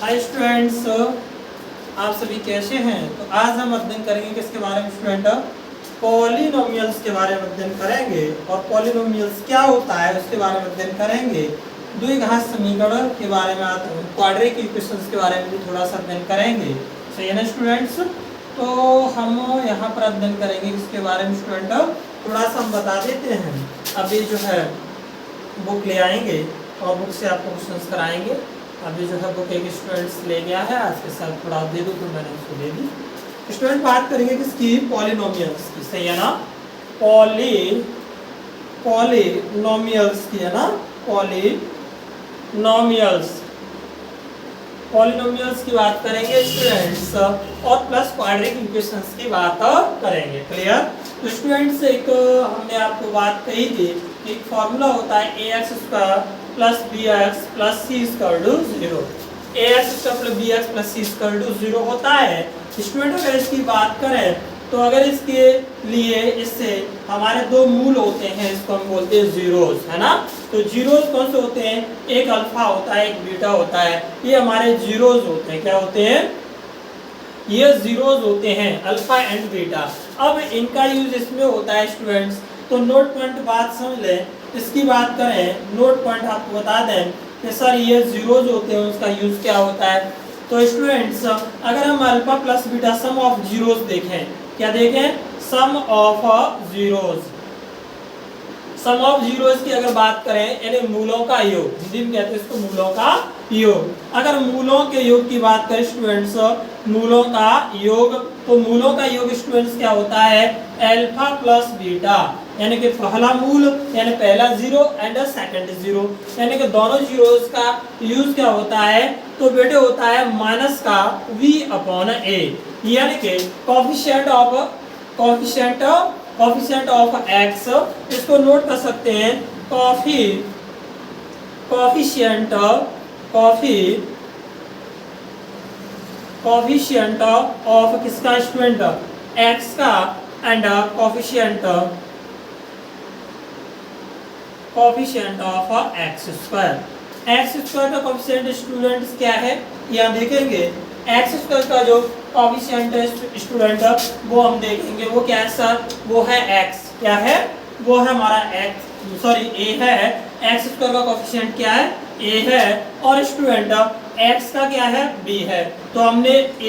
Hi students, आप सभी कैसे हैं। तो आज हम अध्ययन करेंगे किसके बारे में स्टूडेंट, पॉलिनोमियल्स के बारे में अध्ययन करेंगे। और पॉलिनोमियल्स क्या होता है उसके बारे में अध्ययन करेंगे। द्विघात समीकरण के बारे में, क्वाड्रेटिक इक्वेशंस के बारे में भी थोड़ा सा अध्ययन करेंगे। सही है ना स्टूडेंट्स। तो हम यहाँ पर अध्ययन करेंगे इसके बारे में स्टूडेंट, थोड़ा सा हम बता देते हैं। अभी जो है बुक ले आएंगे और बुक से आपको क्वेश्चंस कराएंगे। अभी जो है बुक एक स्टूडेंट्स ले गया है, आज के साथ थोड़ा दे दो तो मैंने उसको दे दी। स्टूडेंट बात करेंगे किसकी, पॉलिनोमियल्स की। सही है ना, पॉलिनोमियल्स की है ना, पॉलिनोमियल्स की बात करेंगे स्टूडेंट्स, और प्लस क्वाड्रेटिक इक्वेशंस की बात करेंगे। क्लियर। तो स्टूडेंट्स एक हमने आपको बात कही थी, एक फॉर्मूला होता है ax² plus bx plus c equal to 0। ax² plus bx plus c equal to 0 होता है। स्टूडेंट अगर इसकी बात करें तो अगर इसके लिए इससे हमारे दो मूल होते हैं, इसको हम बोलते हैं जीरोस, है ना। तो जीरोस कौन से होते हैं, एक अल्फा होता है एक बीटा होता है। ये हमारे जीरोस होते हैं। क्या होते हैं, ये जीरोस होते हैं, अल्फा एंड बीटा। अब इनका यूज इसमें होता है स्टूडेंट्स। तो नोट पॉइंट बात समझ लें। इसकी बात करें, नोट पॉइंट आपको बता दें कि सर ये जीरोस होते हैं, उसका यूज क्या होता है। तो स्टूडेंट्स अगर हम alpha plus beta sum of zeros देखें, क्या देखें, sum of zeros. Sum of zeros की अगर बात करें यानी मूलों का योग, हिंदी में कहते हैं इसको मूलों का योग। अगर मूलों के योग की बात करें स्टूडेंट्स, मूलों का योग, तो मूलों का योग स्टूडेंट्स क्या होता है, अल्फा प्लस बीटा। यानी कि पहला मूल यानी पहला जीरो एंड सेकंड जीरो, यानी कि दोनों जीरोस का यूज क्या होता है, तो बेटे होता है माइनस का v अपॉन a। यानी कि कोफिशिएंट ऑफ x, इसको नोट कर सकते हैं, कोफिशिएंट ऑफ किसका स्टूडेंट, x का, एंड कोफिशिएंट ऑफ x² का कोफिशिएंट स्टूडेंट्स क्या है, यहाँ देखेंगे x² का जो कोफिशिएंट है स्टूडेंट, वो हम देखेंगे वो क्या है सर, वो है x। क्या है, वो है हमारा x, सॉरी a है। x² का कोफिशिएंट क्या है, a है, और स्टूडेंट x का क्या है, b है। तो हमने a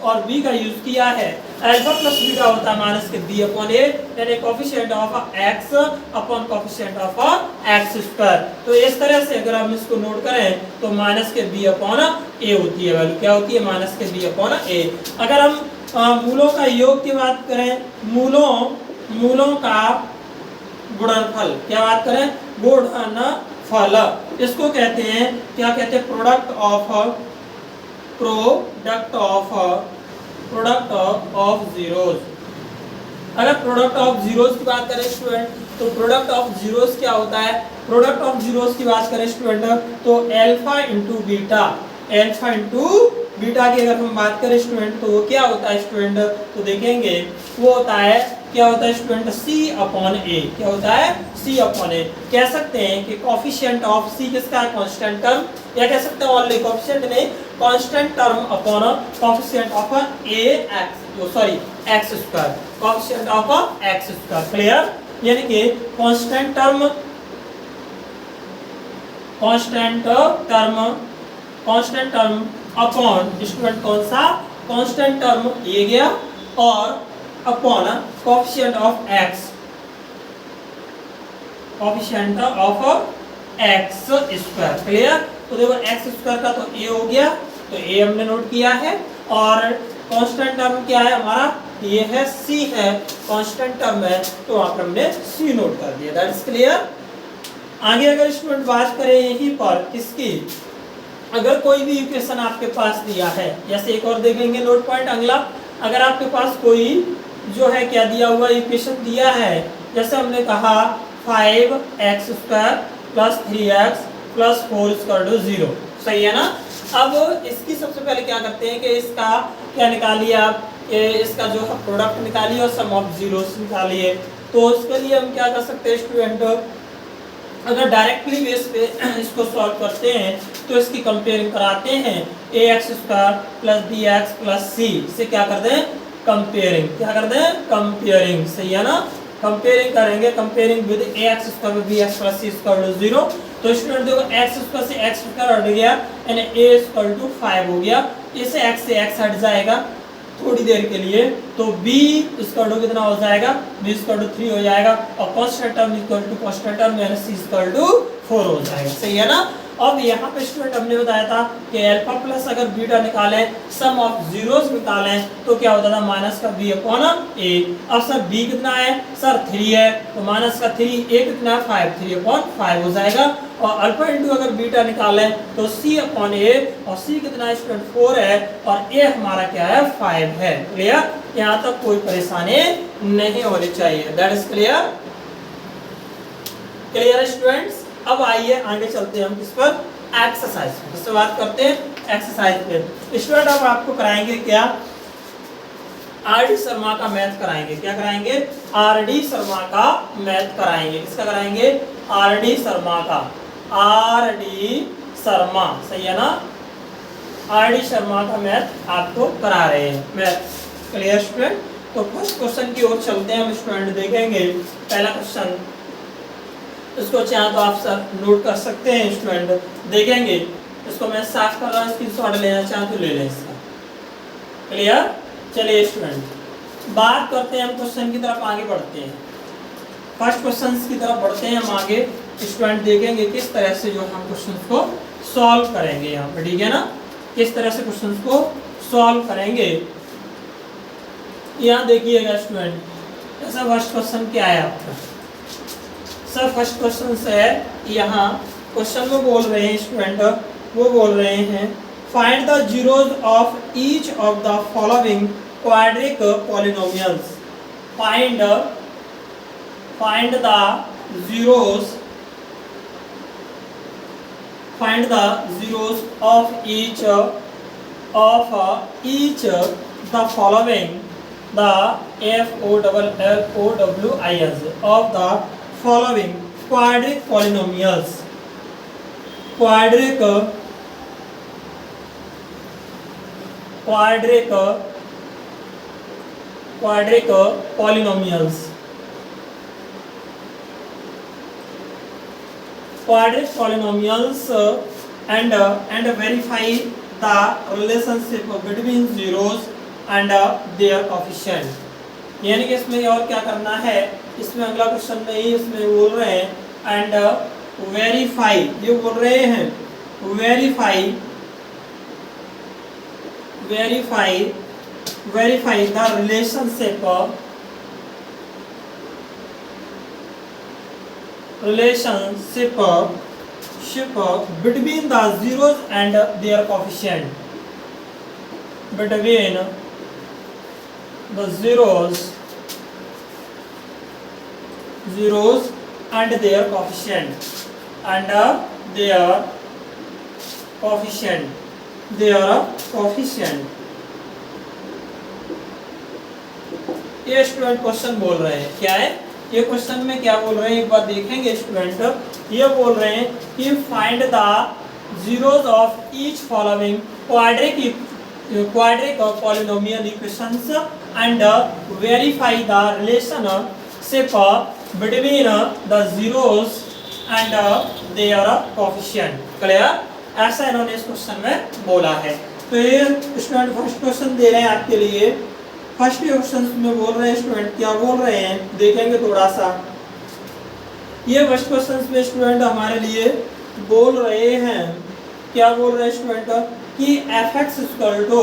और b का यूज किया है। अल्फा प्लस बीटा होता है माइनस के b अपॉन a, यानी coefficient of x upon coefficient of x²। तो इस तरह से अगर हम इसको नोट करें तो माइनस के b अपॉन a होती है वैल्यू। क्या होती है, माइनस के b अपॉन a। अगर हम मूलों का योग की बात करें, मूलों का गुणनफल, क्या बात करें, गुणनफल, इसको कहते हैं, क्या कहते हैं, प्रोडक्ट ऑफ जीरोस। अगर प्रोडक्ट ऑफ जीरोस की बात करें स्टूडेंट, तो प्रोडक्ट ऑफ जीरोस क्या होता है, प्रोडक्ट ऑफ जीरोस की बात करें स्टूडेंट, तो अल्फा इंटू बीटा की अगर हम बात करें स्टूडेंट, तो वो क्या होता है स्टूडेंट, तो देखेंगे वो होता है, क्या होता है स्टूडेंट, c अपॉन a। क्या होता है, c अपॉन a। कह सकते हैं कि कोफिशिएंट ऑफ c किसका है, कांस्टेंट टर्म, या कह सकते हैं ओनली कोफिशिएंट नहीं, constant term upon coefficient of x², coefficient of x²। Clear. यानी कि कांस्टेंट टर्म अपॉन स्टूडेंट कौन सा, कांस्टेंट टर्म ये गया, और upon coefficient of x, clear. तो देखो x² का तो a हो गया, तो a हमने नोट किया है, और कांस्टेंट टर्म क्या है हमारा, ये है c है, कांस्टेंट टर्म है, तो वहां पर हमने c नोट कर दिया। That is clear. आगे अगर स्टूडेंट बात करें यहीं पर किसकी, अगर कोई भी इक्वेशन आपके पास दिया है, जैसे एक और देखेंगे नोट पॉइंट अगला, अगर आपके पास कोई जो है क्या दिया हुआ इक्वेशन दिया है, जैसे हमने कहा 5x² plus 3x plus 4 equal to 0। सही है ना। अब इसकी सबसे पहले क्या करते हैं कि इसका क्या निकालिए आप, इसका जो है प्रोडक्ट निकालिए और सम ऑफ जीरोस निकालिए। तो उसके लिए हम क्या कर सकते हैं स्टूडेंट, अगर डायरेक्टली बेस पे इसको सॉल्व करते हैं तो इसकी कंपेयरिंग कराते हैं A x square plus B x plus C से क्या कर दें कंपेयरिंग, क्या कर दें कंपेयरिंग, सही है ना। कंपेयरिंग करेंगे, comparing with a x square b x plus c square 0। तो स्टूडेंट देखो एक्स स्क्वायर से एक्स स्क्वायर हट गया यानी ए स्क्वायर टू 5 हो गया, इसे एक्स से एक्स हट जाएगा थोड़ी देर के लिए, तो b स्क्वायर टू कितना हो जाएगा b स्क्वायर टू 3 हो जाएगा और constant term equal to constant term यानी c स्क्वायर टू 4 हो जाएगा, सही है ना। अब यहाँ पे स्टूडेंट हमने बताया था कि अल्फा प्लस अगर बीटा निकालें सम ऑफ जीरोस निकालें तो क्या होता था माइनस का b अपॉन a। अब सर b कितना है सर 3 है तो माइनस का 3, a कितना है 5, 3 अपॉन 5 हो जाएगा। और अल्फा इंटू अगर बीटा निकालें तो c अपॉन a और c कितना है स्टूडेंट 4 है और a हमारा क्या है 5 है। क्लियर, यहाँ तक कोई परेशानी नहीं होनी चाहिए। That is clear, clear students. अब आइए आगे चलते हैं हम किस पर एक्सरसाइज पे, किससे बात करते हैं एक्सरसाइज पे। स्टूडेंट अब आपको कराएंगे क्या आर.डी. शर्मा का मैथ कराएंगे, क्या कराएंगे आर.डी. शर्मा का मैथ कराएंगे। किसका कराएंगे आर.डी. शर्मा का, आर.डी. शर्मा, सही है ना। आर.डी. शर्मा का मैथ आपको करा रहे हैं मैथ। क्लियर स्टूडेंट, तो फर्स्ट क्वेश्चन की ओर चलते हैं हम स्टूडेंट, देखेंगे पहला क्वेश्चन। इसको चाहे तो आप सब नोट कर सकते हैं स्टूडेंट, देखेंगे इसको मैं साफ कर रहा हूँ, स्क्रीनशॉट लेना चाहे तो ले लें इसका। क्लियर, चलिए स्टूडेंट बात करते हैं हम क्वेश्चन की तरफ आगे बढ़ते हैं। फर्स्ट क्वेश्चन की तरफ बढ़ते हैं हम आगे स्टूडेंट, देखेंगे किस तरह से जो हम क्वेश्चन को सॉल्व करेंगे यहाँ पे, ठीक है ना, किस तरह से क्वेश्चन को सॉल्व करेंगे। यहाँ देखिएगा स्टूडेंट ऐसा फर्स्ट क्वेश्चन क्या है आपका सर, फर्स्ट क्वेश्चन से है यहाँ क्वेश्चन में बोल रहे हैं स्टूडेंट, वो बोल रहे हैं find the zeros of each of the following quadric polynomials. Find the zeros of each the following the FOLLOWINS of the following quadric polynomials, quadric polynomials and verify the relationship between zeros and their coefficient। यानी कि इसमें और क्या करना है, इसमें अगला question में ही इसमें बोल रहे हैं एंड वेरीफाई, ये बोल रहे हैं verify the relationship between the zeros and their coefficient, between the zeros and their coefficient, ये स्टूडेंट क्वेश्चन बोल रहे हैं क्या है, ये क्वेश्चन में क्या बोल रहे हैं एक बार देखेंगे स्टूडेंट। ये बोल रहे हैं कि find the zeros of each following quadric polynomial equations and verify the relationship between the zeros and their coefficient। Clear, ऐसा इन्होंने इस क्वेश्चन में बोला है। तो ये स्टूडेंट फर्स्ट क्वेश्चन दे रहे हैं आपके लिए। फर्स्ट क्वेश्चन में बोल रहे हैं स्टूडेंट, क्या बोल रहे हैं देखेंगे थोड़ा सा। ये फर्स्ट क्वेश्चन में स्टूडेंट हमारे लिए बोल रहे हैं, क्या बोल रहे हैं स्टूडेंट कि fx equal to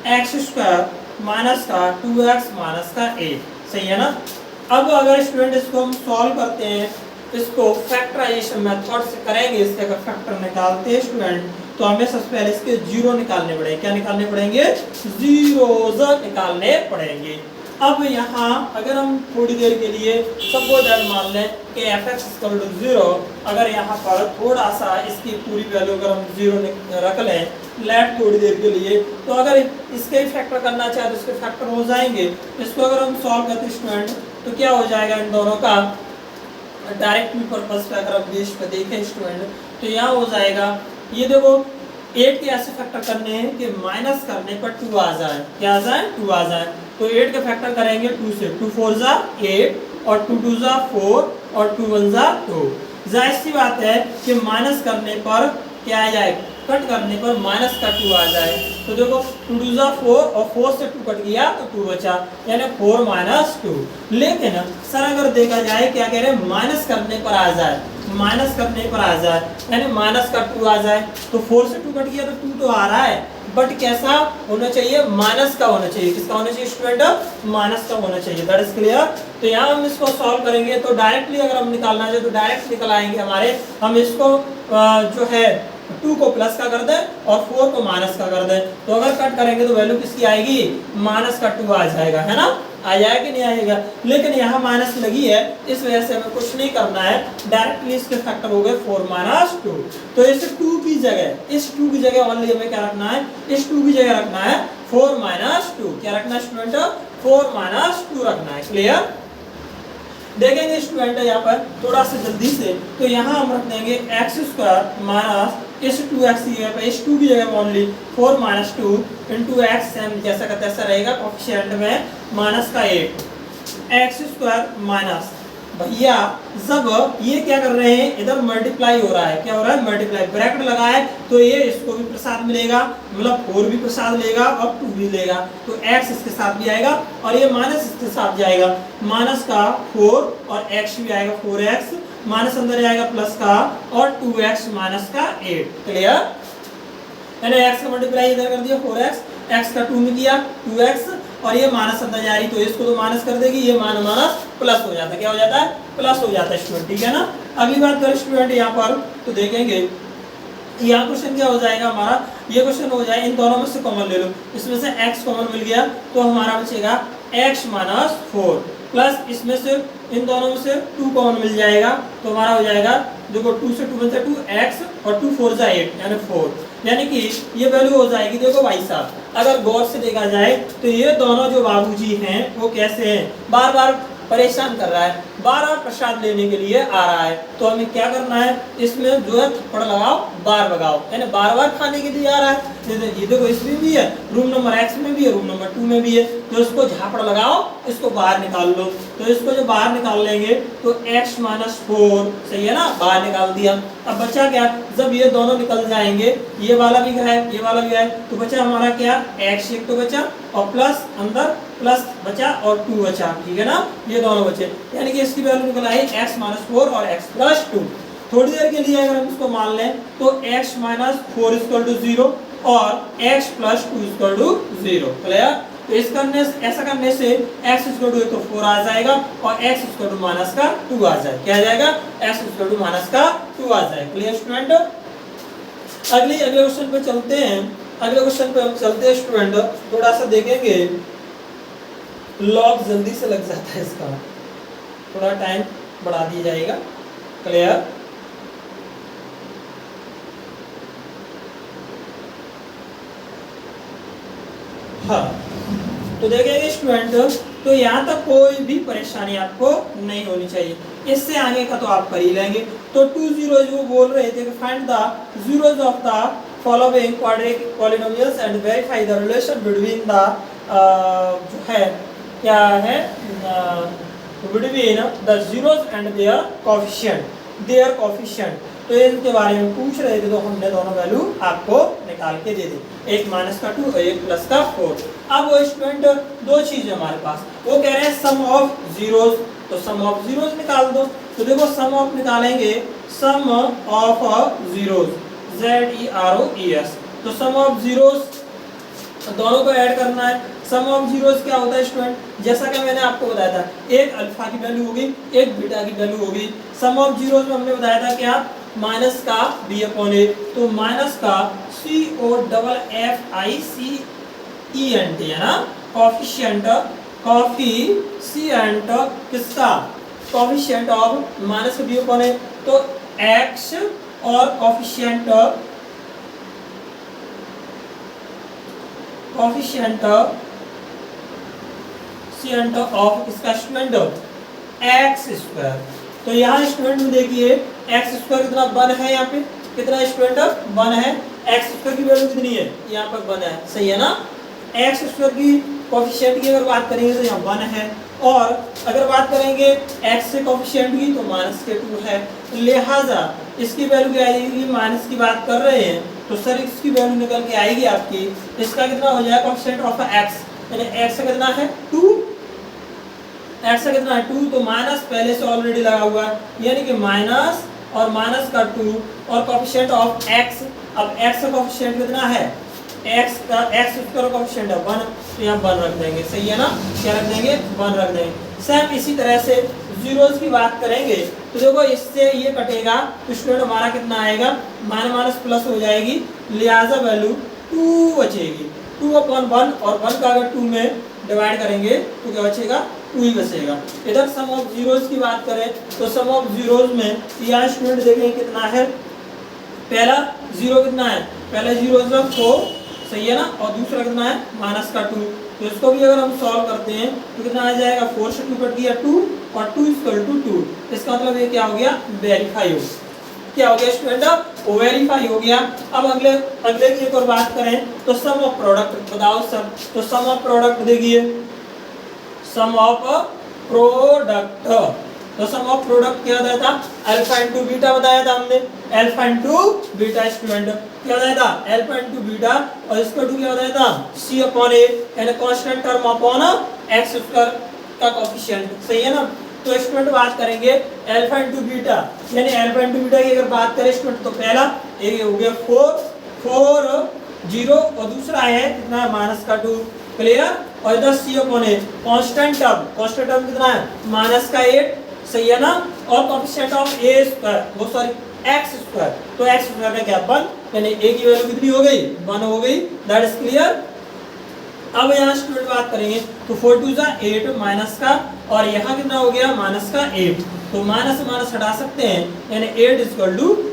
x square minus का 2x माइनस का 8, सही है ना। अब अगर स्टूडेंट इसको हम सॉल्व करते हैं, इसको फैक्टराइजेशन मेथड से करेंगे, इसके अगर फैक्टर निकालते हैं स्टूडेंट तो हमें सबसे पहले इसके जीरो निकालने पड़ेंगे। क्या निकालने पड़ेंगे, जीरोज निकालने पड़ेंगे। अब यहाँ अगर हम थोड़ी देर के लिए सपोज मान लें कि fx इक्वल टू 0, अगर यहाँ पर थोड़ा सा इसकी पूरी वैल्यू अगर हम 0 रख लें लेट थोड़ी देर के लिए, तो अगर इसके फैक्टर करना चाहे तो इसके फैक्टर हो जाएंगे। इसको अगर हम सॉल्व करते स्टूडेंट तो क्या हो जाएगा इन दोनों का, डायरेक्टली पर्पस पे अगर हम बेस पे देखें स्टूडेंट, तो यहाँ हो जाएगा, ये देखो 8 के ऐसे फैक्टर करने हैं कि माइनस करने पर 2 आ जाए, क्या आ जाए, 2 आ जाए। तो 8 के फैक्टर करेंगे 2 से, 2 4 जा 8 और 2 2 जा 4 और 2 1 जा 2। जाहिर सी बात है कि माइनस करने पर क्या आ जाए, कट करने पर माइनस का 2 आ जाए। तो देखो 2 2 जा 4 और 4 से 2 कट गया तो 2 बचा, यानी 4 माइनस 2। लेकिन सर अगर देखा जाए क्या कह रहे हैं, माइनस करने पर आ जाए, माइनस करने पर आ जाए यानी माइनस का 2 आ जाए। तो 4 से 2 कट गया तो 2 तो आ रहा है, बट कैसा होना चाहिए, माइनस का होना चाहिए। किसका होना चाहिए स्टूडेंट, माइनस का होना चाहिए। That is clear. तो यहाँ हम इसको सॉल्व करेंगे तो डायरेक्टली अगर हम निकालना चाहे तो डायरेक्ट निकल आएंगे हमारे। हम इसको जो है 2 को प्लस का कर दें और 4 को माइनस का कर दें, तो अगर कट करेंगे तो वैल्यू किसकी आएगी, माइनस का 2 आ जाएगा, है ना, आ जाएगा कि नहीं आएगा। लेकिन यहाँ माइनस लगी है, इस वजह से हमें कुछ नहीं करना है, डायरेक्टली इसके फैक्टर हो गए 4 माइनस 2। तो इस 2 की जगह, इस 2 की जगह ओनली हमें क्या रखना है, इस 2 की जगह रखना है 4 माइनस 2। क्या रखना है स्टूडेंट, 4 माइनस 2 रखना है। क्लियर। देखेंगे स्टूडेंट यहाँ पर थोड़ा सा जल्दी से, तो यहाँ हम रख देंगे एक्स स्क्वायर माइनस इस 2x इस 2 की जगह ओनली 4 माइनस 2 इंटू एक्स, जैसा का तैसा रहेगा, कोफिशिएंट में माइनस का 8 एक्स स्क्वायर माइनस, भैया जब ये क्या कर रहे हैं, इधर मल्टीप्लाई हो रहा है, क्या हो रहा है, मल्टीप्लाई, ब्रैकेट लगा है, तो ये इसको भी प्रसाद मिलेगा, मतलब 4 भी प्रसाद लेगा और 2 भी लेगा, तो x इसके साथ भी आएगा और ये माइनस इसके साथ जाएगा, माइनस का 4 और x भी आएगा 4x, माइनस अंदर जाएगा प्लस का और 2x माइनस का 8। क्लियर। मैंने x का मल्टीप्लाई इधर कर दिया 4x, x का 2 में किया 2x और ये माइनस अंदर जा रही, तो इसको तो माइनस कर देगी, ये माइनस प्लस हो जाता है, क्या हो जाता है, प्लस हो जाता है स्टूडेंट, ठीक है ना। अगली बात करें स्टूडेंट यहाँ पर, तो देखेंगे यहाँ क्वेश्चन क्या हो जाएगा हमारा, ये क्वेश्चन हो जाए इन दोनों में से कॉमन ले लो, इसमें से x कॉमन मिल गया तो हमारा बचेगा x माइनस 4 प्लस इसमें से इन दोनों में से 2 कॉमन मिल जाएगा, तो हमारा हो जाएगा, देखो 2 से 2 बनता है 2x और 2 4 जा 8 यानी 4, यानी कि ये वैल्यू हो जाएगी। देखो भाई साहब, अगर गौर से देखा जाए तो ये दोनों जो बाबूजी हैं वो कैसे हैं, बार बार परेशान कर रहा है, बार बार प्रसाद लेने के लिए आ रहा है, तो हमें क्या करना है, इसमें जो है थप्पड़ लगाओ, बार भगाओ, यानी बार बार खाने के लिए आ रहा है। ये देखो इसमें भी है, रूम नंबर x में भी है, रूम नंबर 2 में भी है, तो इसको झापड़ लगाओ, इसको बाहर निकाल लो। तो इसको जो बाहर निकाल लेंगे तो x माइनस 4, सही है ना, बाहर निकाल दिया। अब बचा क्या, जब ये दोनों निकल जाएंगे, ये वाला भी है, ये वाला भी है, तो बचा हमारा क्या, x एक तो बचा और प्लस अंदर प्लस बचा और 2 बचा, ठीक है ना, ये दोनों बचे, यानी कि इसकी वैल्यू निकल आई x माइनस 4 और x प्लस 2। थोड़ी देर के लिए अगर हम इसको मान लें तो x माइनस 4 इक्वल टू 0 और x plus 2 equal to 0। Clear. तो इस करने ऐसा करने से x इक्वल टू 4 आ जाएगा और x इक्वल टू माइनस का 2 आ जाएगा, क्या आ जाएगा, x इक्वल टू माइनस का 2 आ जाएगा। Clear student. अगले क्वेश्चन पे चलते हैं, अगले क्वेश्चन पे हम चलते हैं स्टूडेंट, थोड़ा सा देखेंगे, लॉग जल्दी से लग जाता है इसका, थोड़ा टाइम बढ़ा दिया जाएगा। क्लियर। हाँ, तो देखेंगे स्टूडेंट, तो यहाँ तक कोई भी परेशानी आपको नहीं होनी चाहिए, इससे आगे का तो आप कर ही लेंगे। तो 2 zeros वो बोल रहे थे कि find the zeros of the following quadratic polynomials and verify the relation between the जो है क्या है, between the zeros and their coefficient. तो इनके बारे में पूछ रहे थे, तो हमने दोनों वैल्यू आपको निकाल के दे दी, एक माइनस का 2 और एक प्लस का 4। अब वो स्टूडेंट दो चीजें हमारे पास, वो कह रहे हैं सम ऑफ जीरोस, तो सम ऑफ जीरोस निकाल दो। तो देखो सम ऑफ निकालेंगे, सम ऑफ जीरोस ZEROES, तो सम ऑफ जीरोस दोनों को ऐड करना है। सम ऑफ जीरोस क्या होता है स्टूडेंट, जैसा कि मैंने आपको बताया था, एक अल्फा की वैल्यू होगी, एक बीटा की वैल्यू होगी। सम ऑफ जीरोस में हमने बताया था क्या, माइनस का b/a, तो माइनस का COFFICENT है ना, कोफिशिएंट किसका, कोफिशिएंट ऑफ माइनस का b/a, तो x और कोफिशिएंट ऑफ इसका स्टूडेंट x स्क्वायर, तो यहाँ स्टूडेंट में देखिए एक्स स्क्वायर कितना 1 है, यहाँ पे कितना स्टूडेंट 1 है, एक्स स्क्वायर की वैल्यू कितनी है, यहाँ पर 1 है, सही है ना। एक्स स्क्वायर की कोफिशिएंट की अगर बात करेंगे तो यहाँ 1 है, और अगर बात करेंगे एक्स से कोफिशिएंट की तो -2 है, लिहाजा इसकी वैल्यू क्या आएगी, माइनस की बात कर रहे हैं तो सर इसकी वैल्यू निकल के आएगी आपकी, इसका कितना हो जाएगा कोफिशिएंट ऑफ एक्स, यानी एक्स का कितना है 2, एक्स का कितना है 2, तो माइनस पहले से ऑलरेडी लगा हुआ है, यानी कि माइनस और माइनस का 2 और कोफिशिएंट ऑफ एक्स। अब एक्स का कोफिशिएंट कितना है, एक्स का एक्स स्क्वायर का कोफिशिएंट है 1, तो यहाँ 1 रख देंगे, सही है ना, क्या रख देंगे 1 रख देंगे। सेम इसी तरह से जीरोस की बात करेंगे तो देखो इससे ये कटेगा तो स्टूडेंट हमारा कितना आएगा, माइनस प्लस हो जाएगी, लिहाजा वैल्यू 2 बचेगी, 2/1, और 1 का अगर 2 में डिवाइड करेंगे तो क्या बचेगा, 2 ही बचेगा। इधर सम ऑफ जीरोस की बात करें तो सम ऑफ जीरोस में यहाँ स्टूडेंट देखेंगे कितना है, पहला जीरो कितना है, पहला जीरो 4, सही है ना, और दूसरा कितना है -2, तो इसको भी अगर हम सॉल्व करते हैं तो कितना आ जाएगा, 4 से 2 कट गया 2 और 2 = 2, इसका मतलब ये क्या हो गया, वेरीफाई हो, क्या हो गया स्टूडेंट, वेरीफाई हो गया। अब अगले की एक और बात करें तो सम ऑफ प्रोडक्ट बताओ सर, तो सम ऑफ प्रोडक्ट देखिए, सम ऑफ प्रोडक्ट, तो सम ऑफ प्रोडक्ट क्या बताया था, अल्फा इंटू बीटा बताया था हमने, अल्फा इंटू बीटा स्टूडेंट क्या बताया था, अल्फा इंटू बीटा, और इसका टू क्या बताया था, c/a यानी constant term upon x square का कोफिशिएंट, सही है ना। तो स्टूडेंट बात करेंगे अल्फा इंटू बीटा, यानी अल्फा इंटू बीटा की अगर बात करें स्टूडेंट तो पहला ये हो गया 4 0 और दूसरा है कितना है -2, क्लियर, और इधर c/a कांस्टेंट टर्म कितना है -8, सही है ना, और कोफिशिएंट ऑफ a स्क्वायर वो सॉरी एक्स स्क्वायर, तो एक्स स्क्वायर का क्या 1, यानी a की वैल्यू कितनी हो गई, 1 हो गई, दैट इज क्लियर। अब यहाँ स्टूडेंट बात करेंगे तो 4 2 8 माइनस का, और यहाँ कितना हो गया -8, तो माइनस से माइनस हटा सकते हैं, यानी 8 =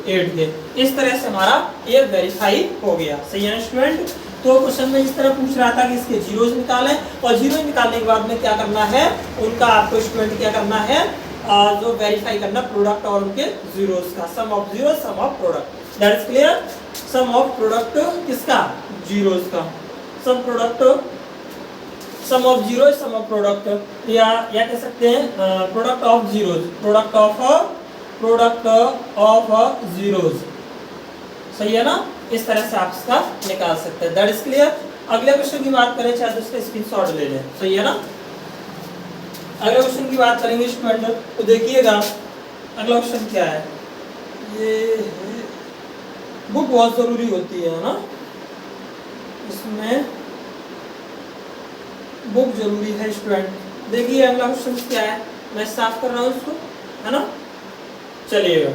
8 के, इस तरह से हमारा ये वेरीफाई हो गया, सही है ना स्टूडेंट। तो क्वेश्चन में इस तरह पूछ रहा था कि इसके जीरोस निकालें, और जीरो निकालने के बाद में क्या करना है, उनका आपको स्टूडेंट क्या करना है, जो वेरीफाई करना प्रोडक्ट और उनके जीरोस का, sum of zero sum of product, that is clear. Sum of product किसका, जीरोस का, sum product sum of zero sum of product, या कह सकते हैं product of zeros, product of zeros, सही है ना, इस तरह से आप इसका निकाल सकते हैं, दैट इज क्लियर। अगले क्वेश्चन की बात करें, चाहे तो उसका स्क्रीनशॉट ले लें, सही है ना। अगले क्वेश्चन की बात करेंगे स्टूडेंट तो देखिएगा अगला क्वेश्चन क्या है, ये बुक बहुत जरूरी होती है ना, इसमें बुक जरूरी है स्टूडेंट। देखिए अगला क्वेश्चन क्या है, मैं साफ कर रहा हूँ इसको, है ना, चलिएगा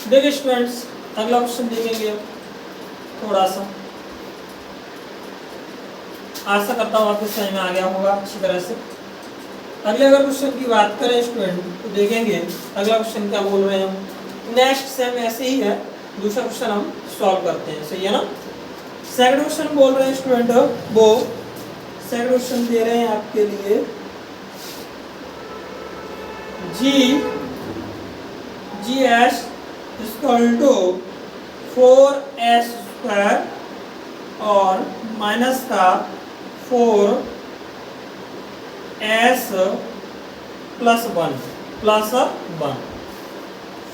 देखिए स्टूडेंट्स अगला क्वेश्चन देखेंगे, थोड़ा सा आशा करता हूँ आपको समझ में आ गया होगा अच्छी तरह से। अगले अगर क्वेश्चन की बात करें स्टूडेंट तो देखेंगे अगला क्वेश्चन क्या बोल रहे हैं हम, नेक्स्ट सेम ऐसे ही है, दूसरा क्वेश्चन हम सॉल्व करते हैं, सही है ना। सेकंड क्वेश्चन बोल रहे हैं स्टूडेंट, वो सेकंड क्वेश्चन दे रहे हैं आपके लिए, GS = 4s² और माइनस का 4s + 1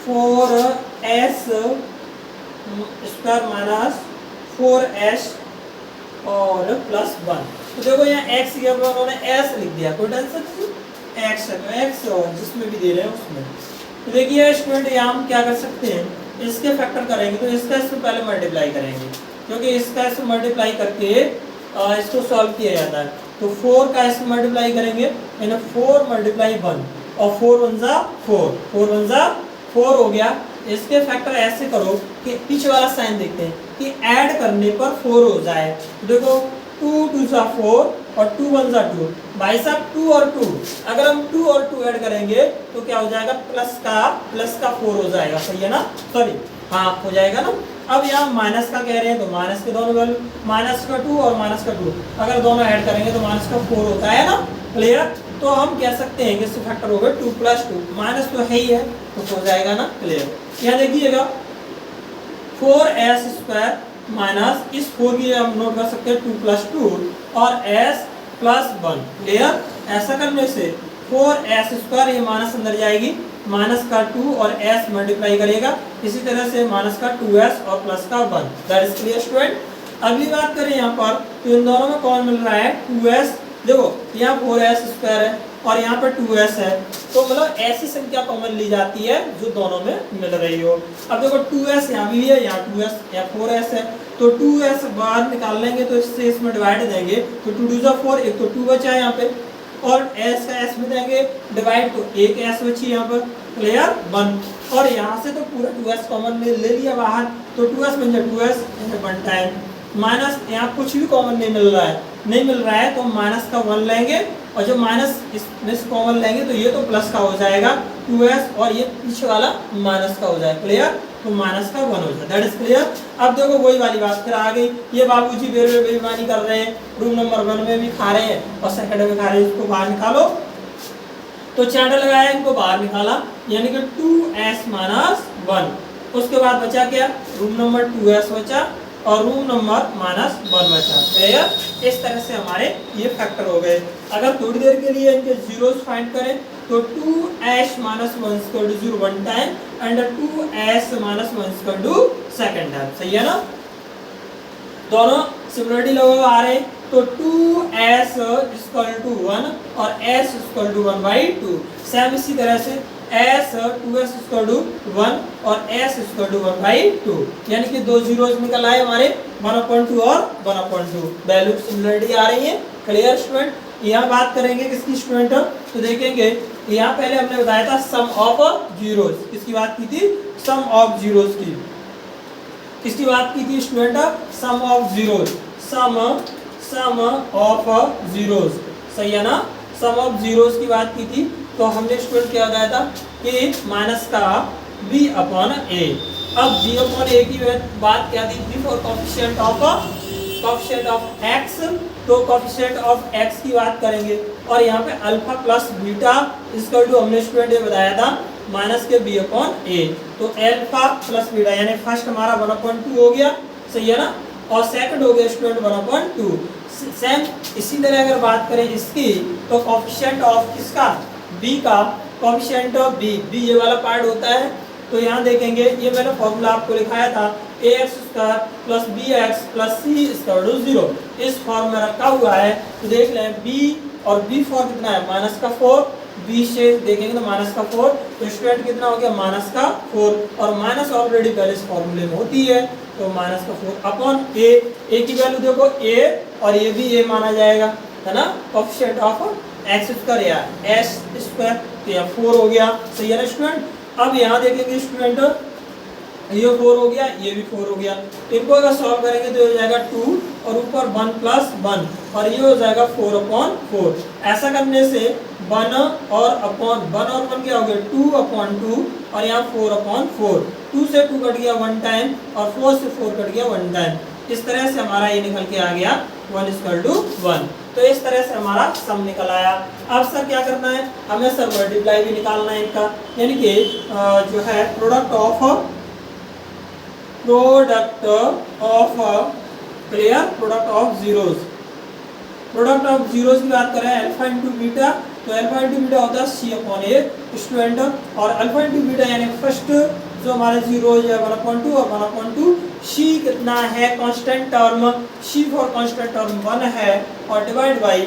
4s² माइनस 4s और +1, तो देखो यहाँ x की जगह उन्होंने s लिख दिया, कोई टेंशन नहीं, x है तो x और जिसमें भी दे रहे हैं उसमें। तो देखिए स्टूडेंट यहाँ हम क्या कर सकते हैं, इसके फैक्टर करेंगे तो इसका इसमें पहले मल्टीप्लाई करेंगे, क्योंकि इसका इसमें मल्टीप्लाई करके इसको सॉल्व किया जाता है। तो 4 का इसमें मल्टीप्लाई करेंगे, यानी 4 × 1 और 4 1 ज़ा 4 हो गया। इसके फैक्टर ऐसे करो कि पीछे वाला साइन देखते हैं कि ऐड करने पर 4 हो जाए। देखो 2 2 ज़ा 4 और 2 1 ज़ा 2, भाई साहब 2 और 2, अगर हम 2 और 2 ऐड करेंगे तो क्या हो जाएगा, प्लस का 4 हो जाएगा, सही है ना, सॉरी हाँ हो जाएगा ना। अब यहाँ माइनस का कह रहे हैं तो माइनस के दोनों वैल्यू, -2 और -2, अगर दोनों ऐड करेंगे तो -4 होता है ना, क्लियर। तो हम कह सकते हैं कि इससे फैक्टर होगा 2 + 2, माइनस तो है ही है तो हो जाएगा ना क्लियर। यहाँ देखिएगा 4s² माइनस इस 4 की हम नोट कर सकते हैं 2 + 2 और s + 1 क्लियर। ऐसा करने से 4s² ये माइनस अंदर जाएगी, माइनस का 2 और s मल्टीप्लाई करेगा, इसी तरह से माइनस का 2s और प्लस का 1। That is clear student. अगली बात करें यहाँ पर तो इन दोनों में कौन मिल रहा है 2s, देखो यहाँ 4s² है और यहाँ पर 2s है, तो मतलब ऐसी संख्या कॉमन ली जाती है जो दोनों में मिल रही हो। अब देखो 2s यहाँ भी है, यहाँ 2s, यहाँ 4s है, तो 2s बाहर निकाल लेंगे तो इससे इसमें डिवाइड देंगे तो 2 × 4, एक तो 2 बचा है यहाँ पे और s का s में देंगे डिवाइड तो एक s बची यहाँ पर क्लियर 1, और यहाँ से तो पूरा 2s कॉमन में ले लिया बाहर तो 2s बन जाए 2s 1 टाइम, माइनस यहाँ कुछ भी कॉमन नहीं मिल रहा है तो माइनस का 1 लेंगे और जब माइनस इसमें से कॉमन लेंगे तो ये तो प्लस का हो जाएगा 2s और ये पीछे वाला माइनस का हो जाएगा क्लियर, तो माइनस का 1 हो जाए। That is clear. अब देखो वही वाली बात फिर आ गई, ये बाबूजी बेईमानी कर रहे हैं, रूम नंबर 1 में भी खा रहे हैं और सेकंड में खा रहे हैं, इसको बाहर निकालो तो चार्ट लगाया इनको बाहर निकाला यानी कि 2s - 1, उसके बाद बचा क्या रूम नंबर 2s बचा और रूम नंबर -1 बचा क्लियर। इस तरह से हमारे ये फैक्टर हो गए। अगर थोड़ी देर के लिए इनके जीरोस फाइंड करें तो 2s - 1 = 0 1 time and 2s - 1 = second time, सही है ना। दोनों सिमिलरिटी लोग आ रहे हैं तो 2s = 1 और s = 1/2, सेम इसी तरह से s 2s = 1 और s = 1/2, यानी कि दो जीरोस निकल आए हमारे 1/2 और 1/2, वैल्यू सिमिलरिटी आ रही है क्लियर स्टूडेंट। यहाँ बात करेंगे किसकी स्टूडेंट तो देखेंगे यहाँ पहले हमने बताया था सम ऑफ जीरोस, किसकी बात की थी सम ऑफ जीरोस की, किसकी बात की थी student sum of zeros, sum of zeros, सही है ना, सम ऑफ जीरोस की बात की थी। तो हमने स्टूडेंट क्या बताया था कि माइनस का b/a, अब b/a की बात क्या दी थी फॉर कोएफिशिएंट ऑफ x, तो कोएफिशिएंट ऑफ x की बात करेंगे और यहाँ पे अल्फा प्लस बीटा इसका हमने स्टूडेंट ये बताया था माइनस के b/a, तो अल्फा प्लस बीटा यानी फर्स्ट हमारा 1/2 हो गया, सही है ना, और सेकंड हो गया स्टूडेंट 1/2। सेम इसी तरह अगर बात करें इसकी तो कोएफिशिएंट ऑफ किसका b का, कोएफिशिएंट ऑफ b ये वाला पार्ट होता है, तो यहाँ देखेंगे ये मैंने फॉर्मूला आपको लिखाया था ax² + bx + c = 0, इस फॉर्म में रखा हुआ है। तो देख लें b और b4 कितना है -4, b से देखेंगे तो -4, तो स्टूडेंट कितना हो गया -4 और माइनस ऑलरेडी पहले इस फॉर्मूले में होती है तो -4/a, a की वैल्यू देखो a और ये भी a माना जाएगा है ना, कोएफिशिएंट ऑफ x² या s², तो यहाँ 4 हो गया, सही है ना स्टूडेंट। अब यहाँ देखेंगे स्टूडेंट ये 4 हो गया, ये भी 4 हो गया, इनको अगर सॉल्व करेंगे तो हो जाएगा 2 और ऊपर 1 + 1 और ये हो जाएगा 4/4। ऐसा करने से 1 और 1 क्या हो गया 2/2 और यहाँ 4/4, 2 से 2 कट गया 1 टाइम और 4 से 4 कट गया 1 टाइम, इस तरह से हमारा ये निकल के आ गया 1 = 1। तो इस तरह से हमारा सम निकल आया। अब सर क्या करना है हमें सर मल्टीप्लाई भी निकालना है इनका, यानी कि जो है product of zeros, product of zeros की बात करें अल्फा इंटू बीटा, तो अल्फा इंटू बीटा होता है c/a स्टूडेंट, और अल्फा इंटू बीटा यानी फर्स्ट जो हमारे जीरो है 1/2 और 1/2, c कितना है constant term, c for constant term 1 है और डिवाइड बाई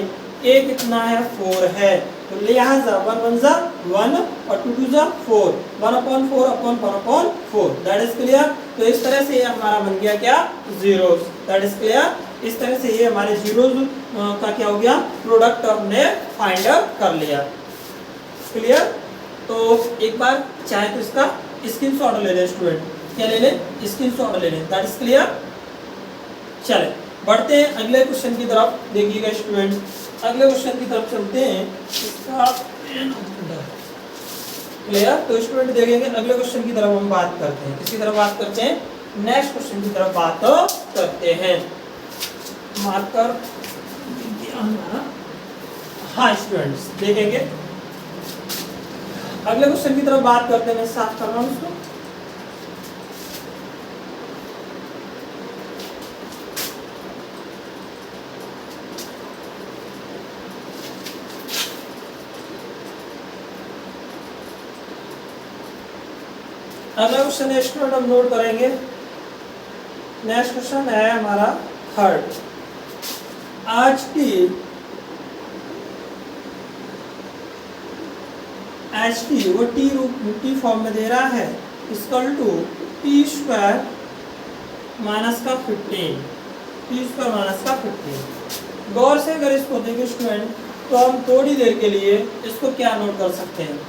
a कितना है 4 है, तो लिहाजा 1 × 1 और 2 × 4, 1/4/1/4, दैट इज क्लियर। तो इस तरह से ये हमारा बन गया क्या जीरोस, दैट इज क्लियर। इस तरह से ये हमारे जीरोस का क्या हो गया प्रोडक्ट हमने फाइंड कर लिया, क्लियर। तो एक बार चाहे तो इसका स्क्रीनशॉट ले लें स्टूडेंट, क्या ले लें स्क्रीनशॉट ले लें, दैट इज क्लियर। चले बढ़ते हैं अगले क्वेश्चन की तरफ, देखिएगा स्टूडेंट अगले क्वेश्चन की तरफ चलते हैं, इसका क्लियर। तो स्टूडेंट देखेंगे अगले क्वेश्चन की तरफ हम बात करते हैं, किसकी तरफ बात करते हैं नेक्स्ट क्वेश्चन की तरफ बात करते हैं। मार्कर हाँ स्टूडेंट्स देखेंगे, अगले क्वेश्चन की तरफ बात करते हैं। मैं साफ कर रहा हूँ उसको। अगला क्वेश्चन है स्टूडेंट, हम नोट करेंगे। नेक्स्ट क्वेश्चन है हमारा थर्ड। आज टी वो टी फॉर्म में दे रहा है equal to t square minus का 15, टी स्क्वायर माइनस का 15। गौर से अगर इसको देखें स्टूडेंट, तो हम थोड़ी देर के लिए इसको क्या नोट कर सकते हैं,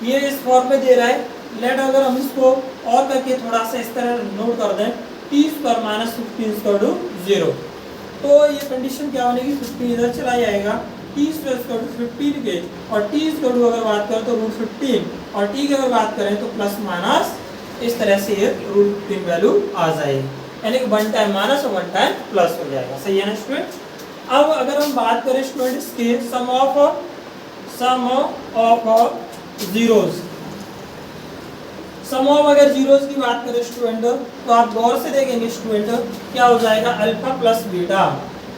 ये इस फॉर्म में दे रहा है। लेट अगर हम इसको और करके थोड़ा सा इस तरह नोट कर दें, t square minus 15 equal to 0, तो ये कंडीशन क्या बनेगी, 15 इधर चला जाएगा, टी स्क्वायर इक्वल टू 15 के, और टी इक्वल टू अगर बात करें तो रूट 15, और टी की अगर बात करें तो प्लस माइनस इस तरह से ये रूट 15 वैल्यू आ जाएगी, यानी कि 1 टाइम माइनस और 1 टाइम प्लस हो जाएगा। सही है ना स्टूडेंट। अब अगर हम बात करें स्टूडेंट इसके सम ऑफ जीरोज, सम ऑफ अगर जीरोज की बात करें स्टूडेंट, तो आप गौर से देखेंगे स्टूडेंट क्या हो जाएगा, alpha plus beta,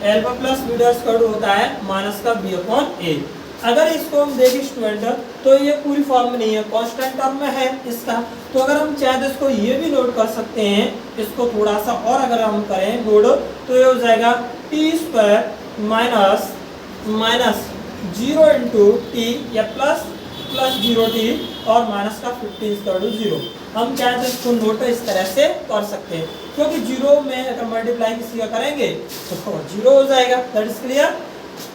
alpha plus beta square होता है माइनस का बी अपॉन ए। अगर इसको हम देखें स्टूडेंट, तो ये पूरी फॉर्म में नहीं है, कांस्टेंट टर्म में है इसका, तो अगर हम चाहें तो इसको ये भी नोट कर सकते हैं, इसको थोड़ा सा और अगर हम करें नोट, तो ये हो जाएगा T square minus 0 into T, या प्लस 0 टी और माइनस का 15 इक्वल टू 0। हम चाहे तो इसको नोट इस तरह से कर सकते हैं, क्योंकि 0 में अगर मल्टीप्लाई किसी का करेंगे तो 0 हो जाएगा। That is clear.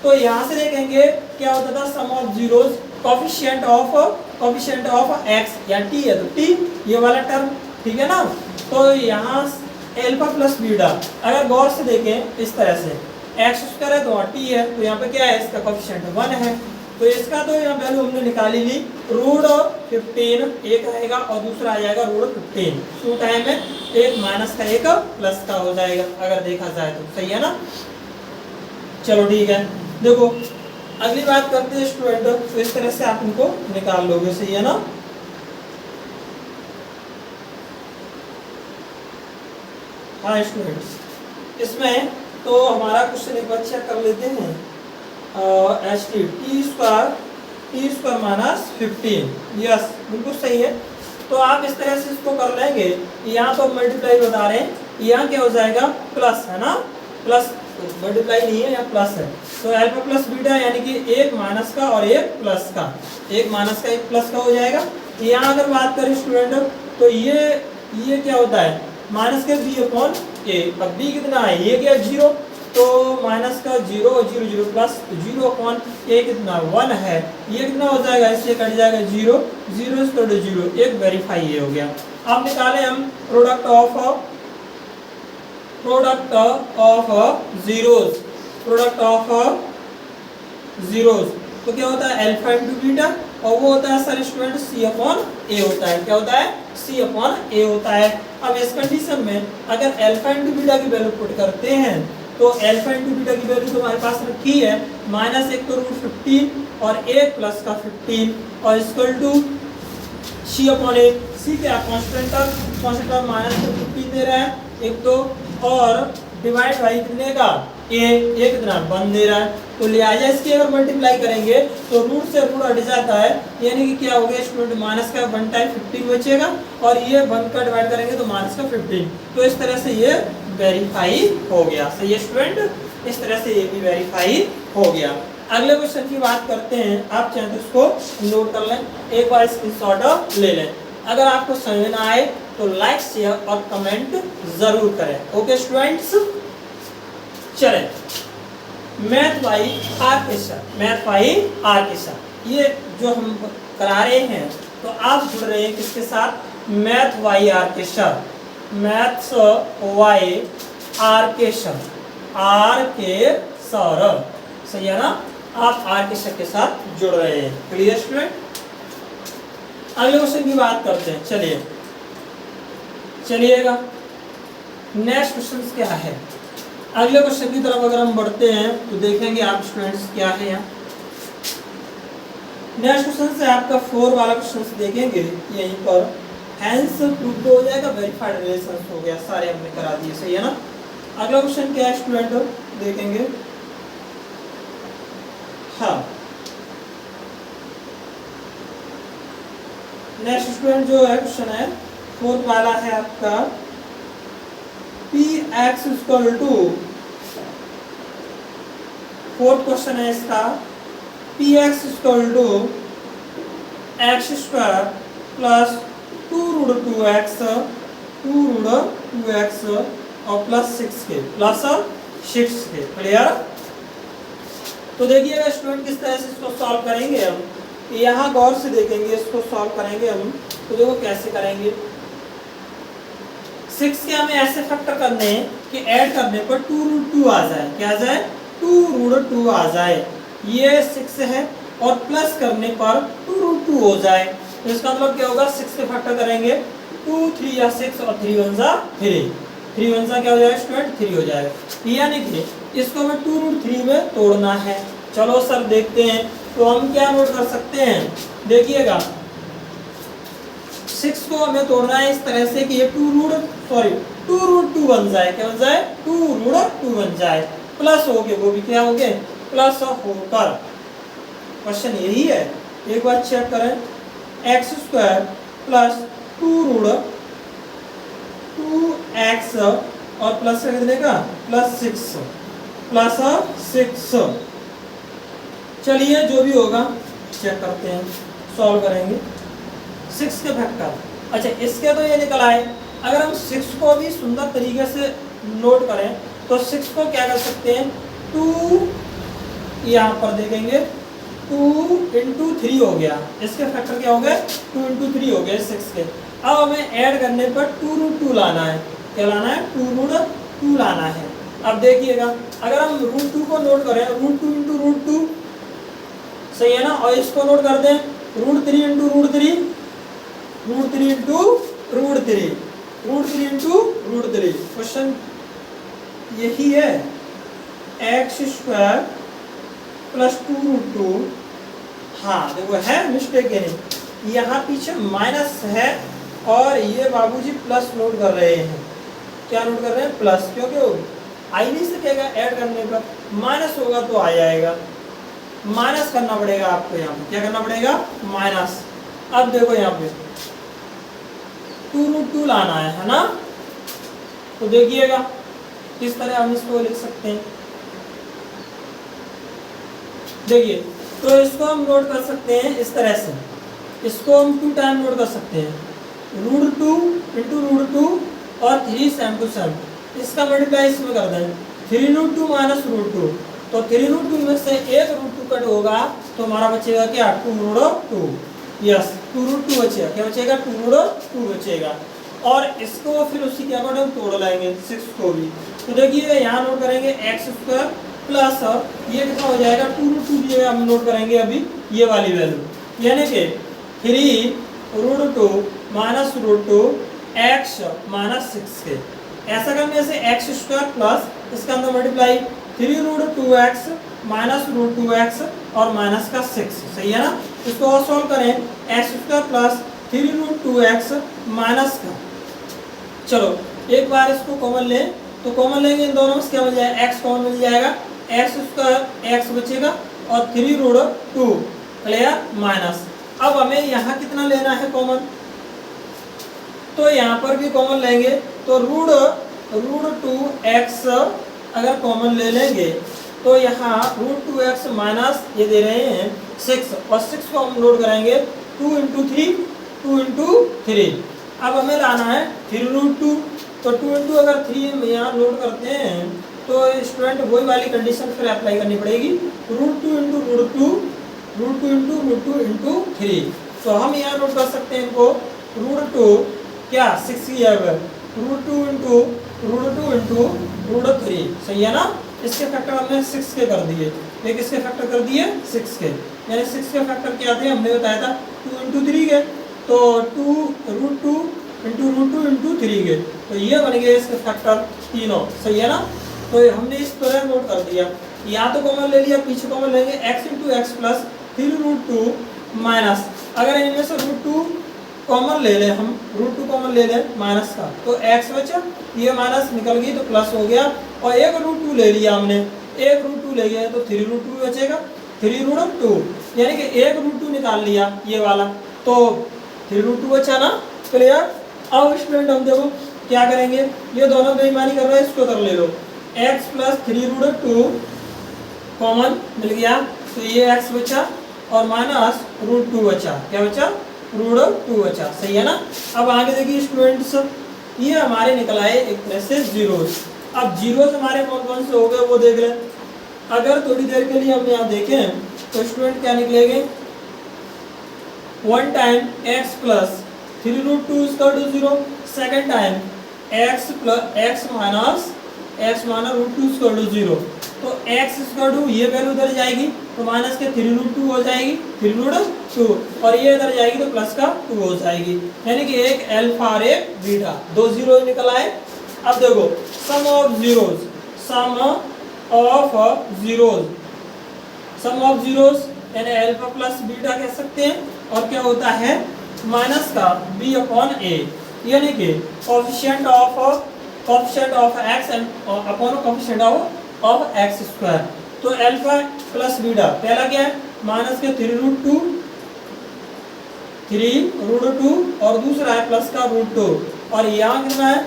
तो यहाँ से देखेंगे क्या होता था, sum of zeros, coefficient of X या टी है तो टी, ये वाला टर्म, ठीक है ना। तो यहाँ अल्फा प्लस बीटा अगर गौर से देखें इस तरह से, एक्स स्क्वायर है तो वहाँ टी है, तो यहाँ पे क्या है, इसका कोफिशिएंट 1 है, तो इसका तो यहाँ वैल्यू हमने निकाली ली, रूट 15 एक आएगा और दूसरा आ जाएगा रूट 15, 2 टाइम है, एक माइनस का एक प्लस का हो जाएगा अगर देखा जाए तो। सही है ना। चलो ठीक है, देखो अगली बात करते हैं स्टूडेंट, तो इस तरह से आप इनको निकाल लोगे। सही है ना। हाँ स्टूडेंट्स, इसमें तो हमारा क्वेश्चन एक बार चेक कर लेते हैं। H T square minus 15, yes बिल्कुल सही है। तो आप इस तरह से इसको कर लेंगे, यहाँ तो मल्टीप्लाई बता रहे हैं, यहाँ क्या हो जाएगा, प्लस है ना, प्लस मल्टीप्लाई नहीं है, यहाँ प्लस है, तो अल्फा प्लस बीटा यानी कि एक माइनस का और एक प्लस का, एक माइनस का एक प्लस का हो जाएगा। यहाँ अगर बात करें स्टूडेंट, तो ये क्या होता है, माइनस के बी अपॉन ए। अब बी कितना है, ये क्या 0, तो माइनस का 0 और 0 0 प्लस 0 अपॉन ए कितना 1 है, ये कितना हो जाएगा, इससे कट जाएगा 0 0 0, एक वेरीफाई ये हो गया। अब निकालें हम प्रोडक्ट ऑफ जीरोज, तो क्या होता है, अल्फा इंटू बीटा, और वो होता है सर स्टूडेंट सी अपॉन ए होता है। क्या होता है, सी अपॉन ए होता है। अब इस कंडीशन में अगर अल्फा इंटू बीटा की वैल्यू पुट करते हैं, तो अल्फा इंटू बीटा की वैल्यू तो हमारे पास रखी है, माइनस एक तो रूट 15 और एक प्लस का 15 और इक्वल टू सी अपॉन ए। सी क्या कांस्टेंट टर्म माइनस का 15 दे रहा है एक तो, और डिवाइड बाई कितने का, ए कितना 1 दे रहा है, तो लिहाजा इसकी अगर मल्टीप्लाई करेंगे तो रूट से रूट हट जाता है, यानी कि क्या हो गया स्टूडेंट, माइनस का 1 टाइम 15 बचेगा, और ये 1 का डिवाइड करेंगे तो माइनस का 15, तो इस तरह से ये वेरीफाई हो गया। सही है स्टूडेंट, इस तरह से ये भी वेरीफाई हो गया। अगले क्वेश्चन की बात करते हैं, आप चाहें तो इसको नोट कर लें, एक बार स्क्रीनशॉट ले लें। अगर आपको समझ में आए तो लाइक शेयर और कमेंट जरूर करें। ओके स्टूडेंट्स, चलें मैथ बाई आर के साथ ये जो हम करा रहे हैं, तो आप जुड़ रहे हैं किसके साथ, मैथ वाई आर के साथ, मैथ्स वाई आर के साथ, आर के सौरभ। सही है ना, आप आर के साथ जुड़ रहे हैं। Clear student. अगले क्वेश्चन की बात करते हैं, चलिएगा नेक्स्ट क्वेश्चन क्या है। अगले क्वेश्चन की तरफ अगर हम बढ़ते हैं तो देखेंगे आप स्टूडेंट्स क्या है यहाँ, नेक्स्ट क्वेश्चन से आपका 4 वाला क्वेश्चन देखेंगे यहीं पर। हैंस प्रूफ हो जाएगा, वेरीफाइड रिलेशन हो गया, सारे हमने करा दिए, सही है ना। अगला क्वेश्चन क्या है स्टूडेंट देखेंगे। हाँ, नेक्स्ट स्टूडेंट जो है क्वेश्चन है 4 वाला है आपका p x equal to, fourth question है इसका p x equal to x square plus 2√2x और प्लस 6k क्लियर। तो देखिएगा स्टूडेंट किस तरह से इसको सॉल्व करेंगे हम, यहाँ गौर से देखेंगे, इसको सॉल्व करेंगे हम। तो देखो कैसे करेंगे। 6 के हमें ऐसे फैक्टर करने हैं कि ऐड करने पर 2√2 आ जाए, क्या आ जाए 2√2 आ जाए, ये 6 है, और प्लस करने पर 2√2 हो जाए। तो इसका मतलब क्या होगा, 6 के फैक्टर करेंगे 2 3 या 6 और 3 1 जा 3, 3 1 जा क्या हो जाएगा स्टूडेंट 3 हो जाएगा। यानी कि इसको हमें 2√3 में तोड़ना है। चलो सर देखते हैं। तो हम क्या नोट कर सकते हैं, देखिएगा 6 को हमें तोड़ना है इस तरह से कि ये 2√2 बन जाए, क्या बन जाए 2√2 बन जाए, प्लस हो गए, वो भी क्या हो गए प्लस होकर। क्वेश्चन यही है, एक बार चेक करें। एक्स स्क्वायर प्लस 2√2x और प्लस कितने का प्लस 6। चलिए जो भी होगा चेक करते हैं, सॉल्व करेंगे। 6 के फैक्टर, अच्छा इसके तो ये निकल आए। अगर हम 6 को भी सुंदर तरीके से नोट करें तो 6 को क्या कर सकते हैं 2, यहाँ पर देखेंगे 2 × 3 हो गया, इसके फैक्टर क्या हो गए 2 × 3 हो गए 6 के। अब हमें ऐड करने पर 2√2 लाना है, क्या लाना है 2√2 लाना है। अब देखिएगा अगर हम √2 को नोट करें, √2 × √2 सही है ना, और इसको नोट कर दें √3 × √3, √3 × √3। क्वेश्चन यही है, एक्स स्क्वायर प्लस 2√2। हाँ देखो है मिस्टेक है नहीं, यहाँ पीछे माइनस है और ये बाबूजी प्लस नोट कर रहे हैं। क्या नोट कर रहे हैं प्लस, क्योंकि आई नहीं सकेगा ऐड करने पर, माइनस होगा तो आ जाएगा, माइनस करना पड़ेगा आपको। यहाँ पे क्या करना पड़ेगा माइनस। अब देखो यहाँ पे 2√2 लाना है ना। तो देखिएगा किस तरह हम इसको लिख सकते हैं। देखिए तो इसको हम नोट कर सकते हैं इस तरह से, इसको हम 2 टाइम नोट कर सकते हैं, √2 × √2 और 3 सेम टू सेम, इसका मल्टीप्लाई इसमें कर दें 3√2 माइनस √2। तो 3√2 में से एक √2 कट होगा तो हमारा बचेगा क्या 2√2, यस 2√2 बचेगा, क्या बचेगा 2√2 बचेगा। और इसको फिर उसी के अकॉर्डिंग तोड़ लेंगे 6 को भी। तो देखिए यहाँ नोट करेंगे एक्स स्क्वायर प्लस ये कितना हो जाएगा 2√2 की जगह हम नोट करेंगे अभी ये वाली वैल्यू, यानी कि 3√2 माइनस √2 एक्स माइनस 6k। ऐसा करने से एक्स स्क्वायर प्लस इसका अंदर मल्टीप्लाई 3√2x माइनस √2x और माइनस का 6, सही है ना। इसको और सॉल्व करें, x square plus 3√2x minus का, चलो एक बार इसको कॉमन लें, तो कॉमन लेंगे इन दोनों में क्या मिल जाएगा x कॉमन मिल जाएगा, एक्स स्क्वायर x बचेगा और 3√2 क्लियर माइनस। अब हमें यहाँ कितना लेना है कॉमन, तो यहाँ पर भी कॉमन लेंगे तो √2x अगर कॉमन ले लेंगे तो यहाँ √2x माइनस ये दे रहे हैं 6 और 6 को हम नोट करेंगे 2 × 3। अब हमें लाना है 3√2, तो 2 × अगर 3 में यहाँ नोट करते हैं तो स्टूडेंट वही वाली कंडीशन फिर अप्लाई करनी पड़ेगी, √2 × 3। तो हम यहाँ नोट कर सकते हैं इनको √2 क्या 6 की जगह √2 × √3, सही है ना। इसके फैक्टर हमने 6 के कर दिए, ये किसके फैक्टर कर दिए 6 के, यानी 6 के फैक्टर क्या थे हमने बताया था 2 × 3 के, तो 2√2 × 3 के, तो ये बन गए इसके फैक्टर तीनों, सही है ना। तो हमने इस तरह नोट कर दिया, यहाँ तो कॉमन ले लिया, पीछे कॉमन लेंगे x × x प्लस 3√2 माइनस, अगर इनमें से रूट टू कॉमन ले लें, हम रूट टू कॉमन ले लें माइनस का, तो एक्स बचा, ये माइनस निकल गई तो प्लस हो गया, और एक रूट टू ले लिया हमने, एक रूट टू ले गए तो 3 रूट टू बचेगा, 3 रूट टू, यानी कि एक रूट टू निकाल लिया ये वाला, तो 3 रूट टू बचा ना, क्लियर। अब स्टूडेंट हम देखो क्या करेंगे, ये दोनों बेईमानी कर रहे हैं, इसको कर ले लो, x plus 3 root two common मिल गया, तो ये x बचा और माइनस रूट टू बचा, क्या बचा, रूट टू बचा, सही है ना। अब आगे देखिए स्टूडेंट्स, ये हमारे निकल आए एक तरह से जीरोस। अब जीरोस हमारे कौन कौन से हो गए वो देख लें। अगर थोड़ी देर के लिए हम यहाँ देखें तो स्टूडेंट क्या निकलेंगे, 1 time x plus 3 root two इसका to zero, second time x plus x minus root two इसका टू जीरो, तो x इसका टू ये वैल्यू उधर जाएगी तो माइनस के 3 रूट टू हो जाएगी, 3 रूट टू, और ये इधर जाएगी तो प्लस का 2 हो जाएगी, यानी कि एक अल्फा और एक बीटा, 2 जीरो निकल आए। अब देखो sum of zeros, sum of zeros यानी अल्फा प्लस बीटा कह सकते हैं, और क्या होता है माइनस का b अपॉन a, यानी कि coefficient of x and upon coefficient of x square. तो अल्फा प्लस बीटा पहला क्या है माइनस के 3 रूट टू और दूसरा है प्लस का रूट टू, और यहाँ कितना है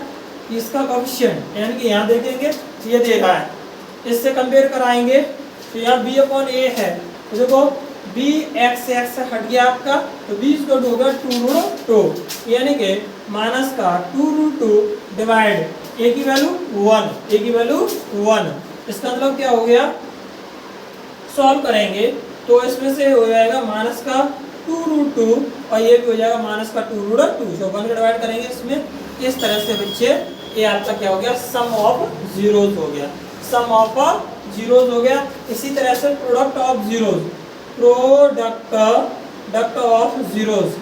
इसका कोएफिशिएंट, यानी कि यहाँ देखेंगे ये दे रहा है, इससे कंपेयर कराएंगे तो यहाँ b अपॉन a है, तो देखो b x से हट गया आपका, तो b इसको होगा 2 रूट टू, यानी कि माइनस का 2 रूट टू डिवाइड a की वैल्यू 1, इसका मतलब क्या हो गया, सॉल्व करेंगे तो इसमें से हो जाएगा माइनस का 2 रूट टू और ये भी हो जाएगा माइनस का 2 रूट टू, जो 1 डिवाइड करेंगे इसमें, इस तरह से बच्चे ये आपका क्या हो गया, सम ऑफ जीरोस हो गया, सम ऑफ जीरोस हो गया। इसी तरह से प्रोडक्ट ऑफ जीरोस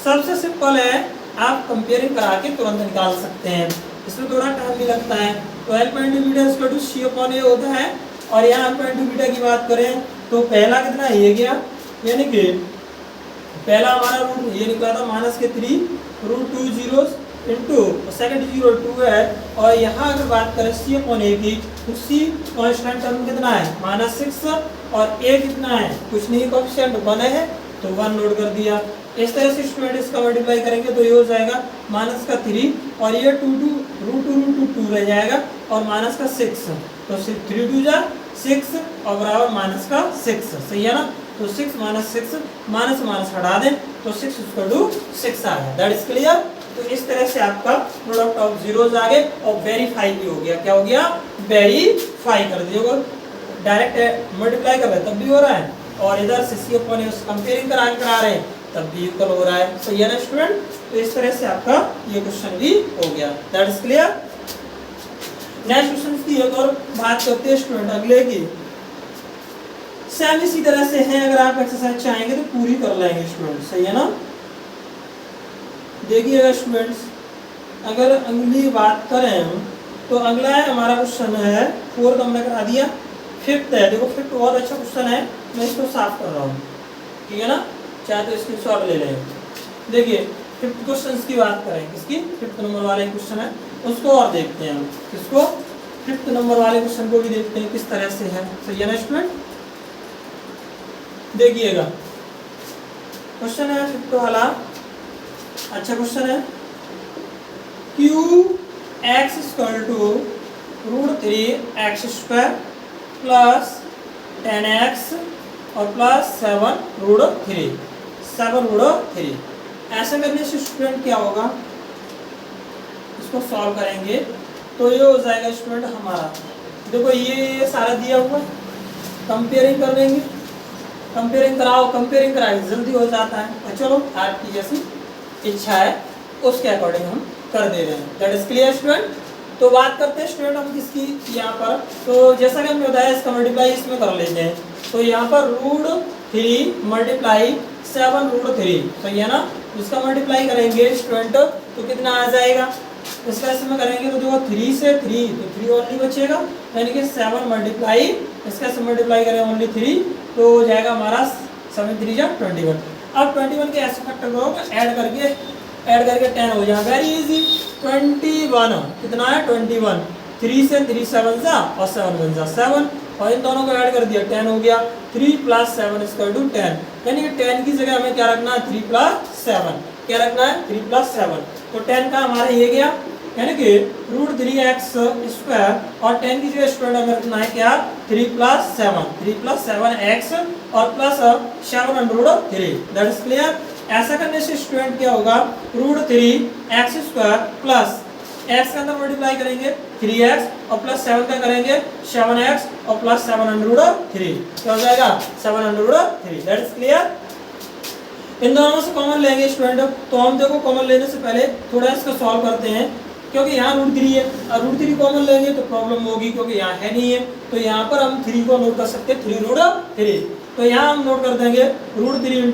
सबसे सिंपल है, आप कंपेयरिंग करा के तुरंत निकाल सकते हैं, इसमें थोड़ा टाइम भी लगता है। तो एल पॉइंट बीटा इसका टू सी अपॉन ए होता है, और यहाँ एल पॉइंट बीटा की बात करें तो पहला कितना ये गया, यानी कि पहला हमारा रूट ये निकला था माइनस के 3 root two zeros into second zero 2 है, और यहाँ अगर बात करें सी अपॉन ए की तो सी कॉन्स्टेंट टर्म कितना है -6, और ए कितना है कुछ नहीं, कोएफिशिएंट 1 है तो 1 नोट कर दिया। इस तरह से स्टूडेंट इसका मल्टीप्लाई करेंगे तो ये हो जाएगा माइनस का 3 और ये रूट टू रह जाएगा, और माइनस का 6, तो 3 2 जा 6 और बराबर माइनस का 6, सही है ना। तो 6 माइनस 6 माइनस हटा दें तो 6 इक्वल टू 6 आ गया, दैट इज क्लियर। तो इस तरह से आपका प्रोडक्ट ऑफ जीरोस आ गए, और वेरीफाई भी हो गया, क्या हो गया, वेरीफाई कर दिया, डायरेक्ट मल्टीप्लाई कर रहे हैं तब भी हो रहा है, और इधर से सी अपॉन कंपेयरिंग करा रहे हैं तब भी इक्वल हो रहा है, सही है ना स्टूडेंट। तो इस तरह से आपका ये क्वेश्चन भी हो गया, that is clear. Next question की एक और बात करते हैं स्टूडेंट अगले की, सेम इसी तरह से है, अगर आप एक्सरसाइज चाहेंगे तो पूरी कर लेंगे स्टूडेंट, सही है ना। देखिएगा स्टूडेंट्स, अगर अगली बात करें तो अगला है हमारा क्वेश्चन है 4 हमने करा दिया, 5th है, देखो 5th बहुत अच्छा क्वेश्चन है, मैं इसको साफ कर रहा हूँ, ठीक है ना, चाहे तो इसकी शॉर्ट ले लें। देखिए 5th क्वेश्चन की बात करें, किसकी 5th नंबर वाले क्वेश्चन है उसको और देखते हैं हम, किसको 5th नंबर वाले क्वेश्चन को भी देखते हैं किस तरह से है, सही है ना स्टूडेंट। देखिएगा क्वेश्चन है 5th वाला, अच्छा क्वेश्चन है, Qx equal to √3x² plus 10x और प्लस 7√3, ऐसे करने से स्टूडेंट क्या होगा, इसको सॉल्व करेंगे तो ये हो जाएगा स्टूडेंट हमारा, देखो ये सारा दिया हुआ है, कंपेयरिंग कर लेंगे, कंपेयरिंग कराए जल्दी हो जाता है, तो चलो आपकी जैसी इच्छा है उसके अकॉर्डिंग हम कर दे रहे हैं, दैट इज क्लियर स्टूडेंट। तो बात करते हैं स्टूडेंट हम किसकी, यहाँ पर तो जैसा कि हमने बताया इसका मल्टीप्लाई इसमें कर लेते हैं, तो यहाँ पर √3 मल्टीप्लाई 7√3, सही है ना, इसका मल्टीप्लाई करेंगे स्टूडेंट तो कितना आ जाएगा, इसका इसमें करेंगे तो देखो 3 से 3 तो 3 ओनली बचेगा, यानी कि 7 मल्टीप्लाई इसका से मल्टीप्लाई करें ओनली 3 तो हो जाएगा हमारा 7 3 जा 21। अब 21 के ऐसे फैक्टर को ऐड करके 10 हो जाए, वेरी इजी। 21 कितना है 21, 3 से 3 7 जा और 7 1 जा 7, और इन दोनों को ऐड कर दिया 10 हो गया। 3 + 7 = 10, यानी कि 10 की जगह हमें क्या रखना है 3 + 7, क्या रखना है 3 + 7। तो 10 का हमारा ये गया, यानी कि √3x² और 10 की जगह स्टूडेंट हमें रखना है क्या 3 + 7, 3 + 7x और प्लस 7√3, दैट इज क्लियर। ऐसा करने से स्टूडेंट क्या होगा √3x² प्लस x के अंदर मल्टीप्लाई करेंगे 3x और प्लस 7 का करेंगे 7x और प्लस 7√3, क्या हो जाएगा 7√3, दैट इज क्लियर। इन दोनों में से कॉमन लेंगे स्टूडेंट, तो हम देखो कॉमन लेने से पहले थोड़ा इसको सॉल्व करते हैं, क्योंकि यहाँ √3 है और √3 कॉमन लेंगे तो प्रॉब्लम होगी, क्योंकि यहाँ है नहीं है। तो यहाँ पर हम 3 को नोट कर सकते हैं 3√3, तो यहाँ हम नोट कर देंगे √3 ×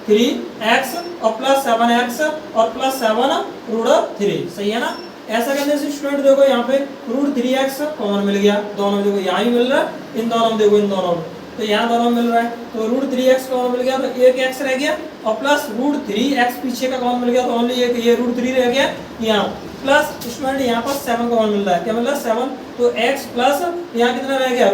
√3x और प्लस 7x और प्लस 7√3, सही है ना। ऐसा करने से स्टूडेंट देखो यहाँ पे √3x कॉमन मिल गया, दोनों देखो यहाँ ही मिल रहा है, इन दोनों में देखो इन दोनों में, तो यहाँ दोनों मिल रहा है, तो √3x कॉमन मिल गया, तो एक x रह गया और प्लस √3x पीछे का कॉमन मिल गया, तो ओनली एक ये √3 रह गया यहाँ, प्लस स्टूडेंट यहाँ पर 7 कॉमन मिल रहा है, क्या मिल रहा है 7, तो x प्लस यहाँ कितना रह गया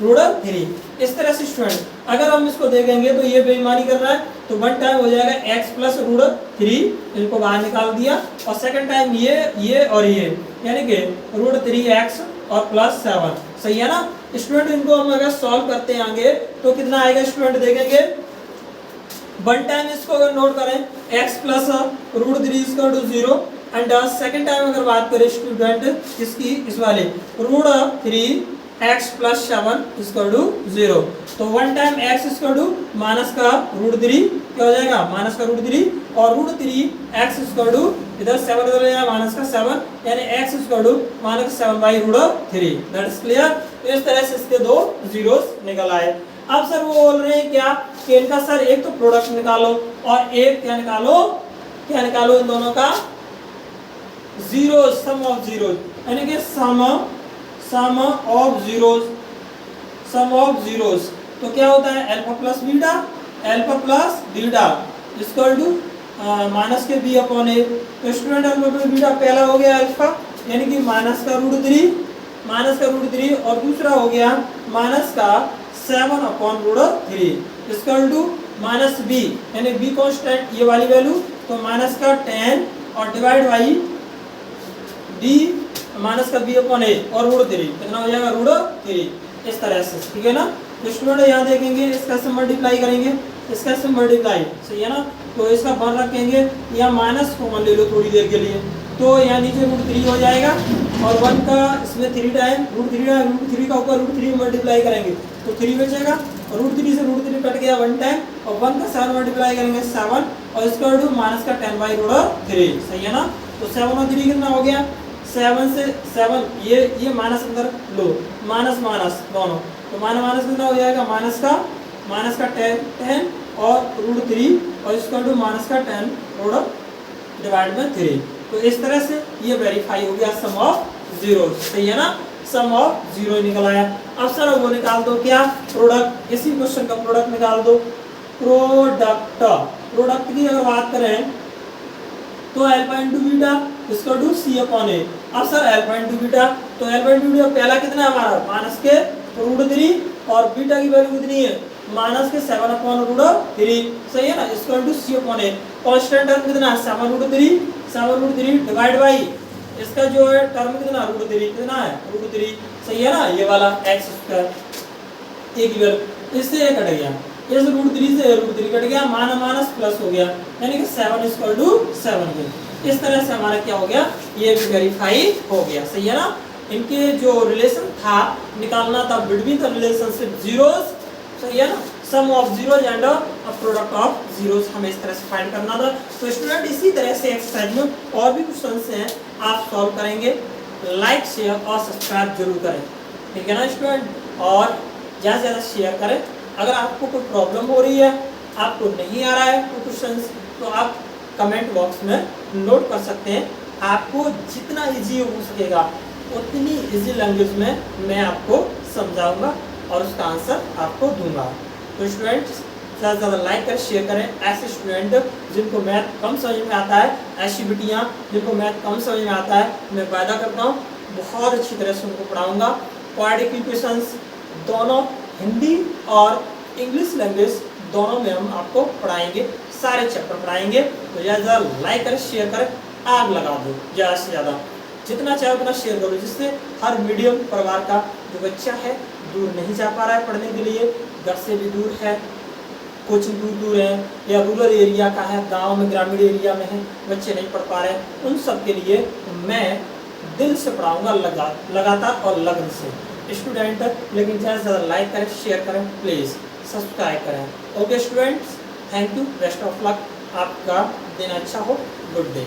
√3। इस तरह से स्टूडेंट अगर हम इसको देखेंगे तो ये बेईमानी कर रहा है, तो 1 टाइम हो जाएगा x प्लस √3, इनको बाहर निकाल दिया, और सेकंड टाइम ये और ये, यानी कि √3x और प्लस 7, सही है ना स्टूडेंट। इनको हम अगर सॉल्व करते हैं आगे तो कितना आएगा स्टूडेंट देखेंगे, 1 टाइम इसको अगर नोट करें x plus √3 = 0, and second time अगर बात करें स्टूडेंट इसकी इस वाले √3x प्लस 7 = 0, तो 1 टाइम x = माइनस का √3, क्या हो जाएगा माइनस का √3, और √3x = इधर 7 इधर जाएगा माइनस का 7, यानी x = minus 7/√3, that is clear. तो इस तरह से इसके दो जीरोस निकल आए। अब सर वो बोल रहे हैं क्या कि इनका सर एक तो प्रोडक्ट निकालो और एक क्या निकालो इन दोनों का जीरोस, सम ऑफ जीरोस, यानी कि सम ऑफ जीरोस। तो क्या होता है alpha plus beta equal to minus के b/a। तो स्टूडेंट अल्फा प्लस बीटा पहला हो गया अल्फा, यानी कि माइनस का √3 और दूसरा हो गया माइनस का 7/√3 इक्वल टू माइनस b, यानी b कांस्टेंट ये वाली वैल्यू, तो माइनस का 10 और डिवाइड बाई d माइनस का b/a और √3, कितना हो जाएगा √3, इस तरह से, ठीक है ना। तो स्टूडेंट यहाँ देखेंगे इसका से मल्टीप्लाई करेंगे, इसका से मल्टीप्लाई, सही है ना। तो इसका 1 रखेंगे, यहाँ माइनस कॉमन ले लो थोड़ी देर के लिए, तो यहाँ नीचे √3 हो जाएगा, और 1 का इसमें 3 टाइम √3 का ऊपर √3 मल्टीप्लाई करेंगे तो 3 बचेगा, और √3 से √3 कट गया 1 टाइम, और 1 का 7 मल्टीप्लाई करेंगे 7, और इसका माइनस का 10/√3, सही है ना। तो 7 और 3 कितना हो गया 7 से 7, ये माइनस अंदर लो, माइनस दोनों, तो माइनस कितना हो जाएगा माइनस का 10 और √3 और इसका माइनस का 10 डिवाइड बाय 3। तो इस तरह से ये वेरीफाई हो गया सम ऑफ जीरो, सही है ना, सम ऑफ जीरो निकल आया। अब सर वो निकाल दो क्या प्रोडक्ट, इसी क्वेश्चन का प्रोडक्ट निकाल दो। प्रोडक्ट की अगर बात करें तो alpha into beta equal to c/a। अब सर अल्फा इंटू बीटा, तो अल्फा इंटू बीटा पहला कितना है हमारा माइनस के √3 और बीटा की वैल्यू कितनी है माइनस के 7/√3, सही है ना, equal to c/a। Constant term कितना है 7√3 डिवाइड बाई इसका जो है टर्म कितना कितना है √3, सही है ना, ये वाला x², एक ही वैल्यू इससे ये कट गया, इस √3 से √3 कट गया, माइनस प्लस हो गया, यानी कि 7 = 7। इस तरह से हमारा क्या हो गया ये भी वेरीफाई हो गया, सही है ना। इनके जो रिलेशन था निकालना था बिटवीन द रिलेशनशिप जीरोस, सही है ना, sum of zeros and product of zeros हमें इस तरह से फाइंड करना था। तो स्टूडेंट इसी तरह से एक्सरसाइज में और भी क्वेश्चंस हैं आप सॉल्व करेंगे, लाइक शेयर और सब्सक्राइब जरूर करें, ठीक है ना स्टूडेंट, और ज़्यादा से ज़्यादा शेयर करें। अगर आपको कोई प्रॉब्लम हो रही है, आपको नहीं आ रहा है कोई क्वेश्चंस, तो आप कमेंट बॉक्स में नोट कर सकते हैं। आपको जितना इजी हो सकेगा उतनी इजी लैंग्वेज में मैं आपको समझाऊंगा और उसका आंसर आपको दूंगा। तो स्टूडेंट्स ज़्यादा से ज़्यादा लाइक करें, शेयर करें। ऐसे स्टूडेंट जिनको मैथ कम समझ में आता है, ऐसी बिटियाँ जिनको मैथ कम समझ में आता है, मैं वायदा करता हूँ बहुत अच्छी तरह से उनको पढ़ाऊँगा। क्वाड्रेटिक इक्वेशंस दोनों हिंदी और इंग्लिश लैंग्वेज दोनों में हम आपको पढ़ाएंगे, सारे चैप्टर पढ़ाएंगे। तो ज़्यादा लाइक करें, शेयर करें, आग लगा दो ज़्यादा से ज़्यादा, जितना चाहे उतना शेयर करो, जिससे हर मीडियम परिवार का जो बच्चा है दूर नहीं जा पा रहा है पढ़ने के लिए, घर से भी दूर है, कोचिंग दूर दूर है, या रूरल एरिया का है, गांव में ग्रामीण एरिया में है, बच्चे नहीं पढ़ पा रहे हैं, उन सब के लिए मैं दिल से पढ़ाऊँगा, लगातार और लगन से स्टूडेंट। लेकिन ज़्यादा से ज़्यादा लाइक करें, शेयर करें, प्लीज़ सब्सक्राइब करें। Okay students, thank you, best of luck, आपका दिन अच्छा हो, गुड डे।